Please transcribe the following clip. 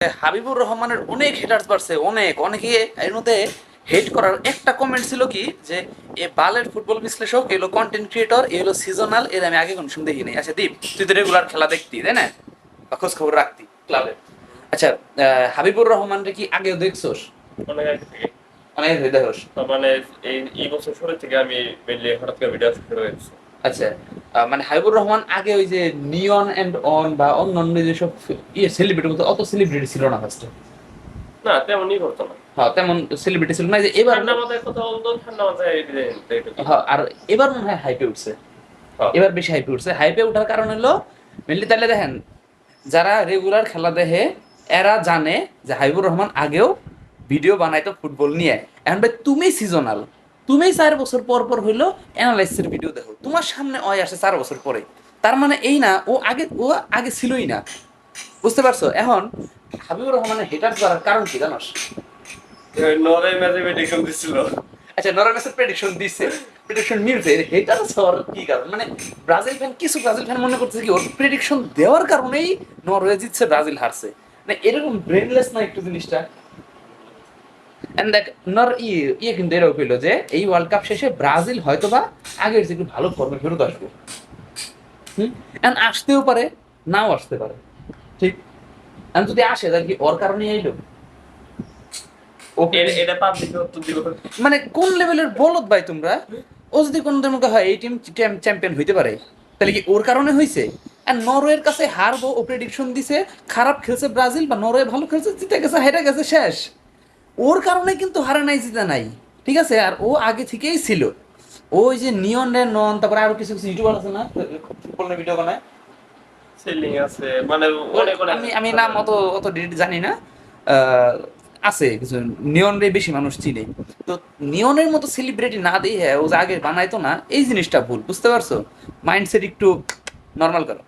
হাবিবুর রহমানের অনেক হেটার্স বাড়ছে, অনেকে এর মধ্যে হেট করার একটা কমেন্ট ছিল কি যে এ বালের ফুটবল বিশ্লেষক, এলো কন্টেন্ট ক্রিয়েটর, এলো সিজনাল, এর আমি আগে কোনো সময় দেখিনি। আচ্ছা দীপ, তুই তো রেগুলার খেলা দেখতি তাই না, বা খোঁজ খবর রাখতি ক্লাবে। আচ্ছা, হাবিবুর রহমানরে কি আগেও দেখছোস? অনেক আগে থেকে। অনেক হয়ে দেখোস? মানে এই বছর শুরু থেকে আমি মেনলি হঠাৎ করে ভিডিও আসা শুরু হয়েছে। আচ্ছা, মানে হাবিবুর রহমান আগে ওই যে নিয়ন এন্ড অন বা অন্যান্য যেসব সেলিব্রিটি মতো অত সেলিব্রিটি ছিল না ফার্স্টে। না তেমনই করতো না। হ্যাঁ, তেমন সেলিব্রিটি ছিল না, যে এবার। ঠান্ডা মাথায় কথা বলতো, ঠান্ডা মাথায় এইটুকু। হ্যাঁ, আর এবার মনে হয় হাইপে উঠছে। হ্যাঁ। এবার বেশি হাইপে উঠছে। হাইপে ওঠার কারণ হলো মেনলি, তাহলে দেখেন যারা রেগুলার খেলা দেখে এরা জানে যে হাবিবুর রহমান আগেও ভিডিও বানাইতো ফুটবল নিয়ে। এখন ভাই তুমি সিজনাল, তুমি 4 বছর পর পর হইলো অ্যানালাইসিসের ভিডিও দেখো, তোমার সামনে অয় আসে 4 বছর পরে। তার মানে এই না ও আগে ছিলই না, বুঝতে পারছো? এখন হাবিবুর রহমানের হেটার করার কারণ কি জানোস? নরে ম্যাচে প্রেডিকশন দিছিল। আচ্ছা, নরওয়ের প্রেডিকশন দিছে, প্রেডিকশন মিলছে, হেটার হওয়ার কি কারণ? মানে ব্রাজিল ফ্যান মনে করতেছে কি ওর প্রেডিকশন দেওয়ার কারণেই নরওয়ে জিতছে, ব্রাজিল হারছে। মানে এরকম ব্রেনলেস না একটু জিনিসটা? এন্ড দেখ, ইয়ে কিন্তু এরকম হইলো যে এই ওয়ার্ল্ড কাপ শেষে ব্রাজিল হয়তোবা আগের যে একটু ভালো ফর্মে ফেরত আসবে। এন্ড আসতেও পারে, নাও আসতে পারে, ঠিক? এন্ড যদি আসে তাহলে কি ওর কারণে আইলো? এটা পাবলিক উত্তর দিব। মানে কোন লেভেলের বলদ ভাই তোমরা? ও যদি কোনোদের মুখে হয় এই টিম চ্যাম্পিয়ন হইতে পারে, তাহলে কি ওর কারণে হইছে? আর নরওয়ের কাছে হারবো ও প্রেডিকশন দিছে, খারাপ খেলছে ব্রাজিল বা নরওয়ে ভালো খেলছে, জিতে গেছে, হেরে গেছে, শেষ। ওর কারণে কিন্তু হারে নাই, জিতে নাই, ঠিক আছে? আর ও আগে থেকেই ছিল। ওই যে নিয়ন রে নন, তারপরে আরো কিছু কিছু ইউটিউবার আছে না ফুটবলের ভিডিও বানায়, সেলিং আছে মানে অনেক অনেক। আমি আমি নাম অত অত ডিটেইল জানি না। আহ, আছে কিছু নিয়ন রে বেশি মানুষ চিনে। তো নিয়নের মতো সেলিব্রিটি না দিয়ে ও যে আগে বানাইতো না, এই জিনিসটা ভুল, বুঝতে পারছো? মাইন্ডসেট একটু নর্মাল করো।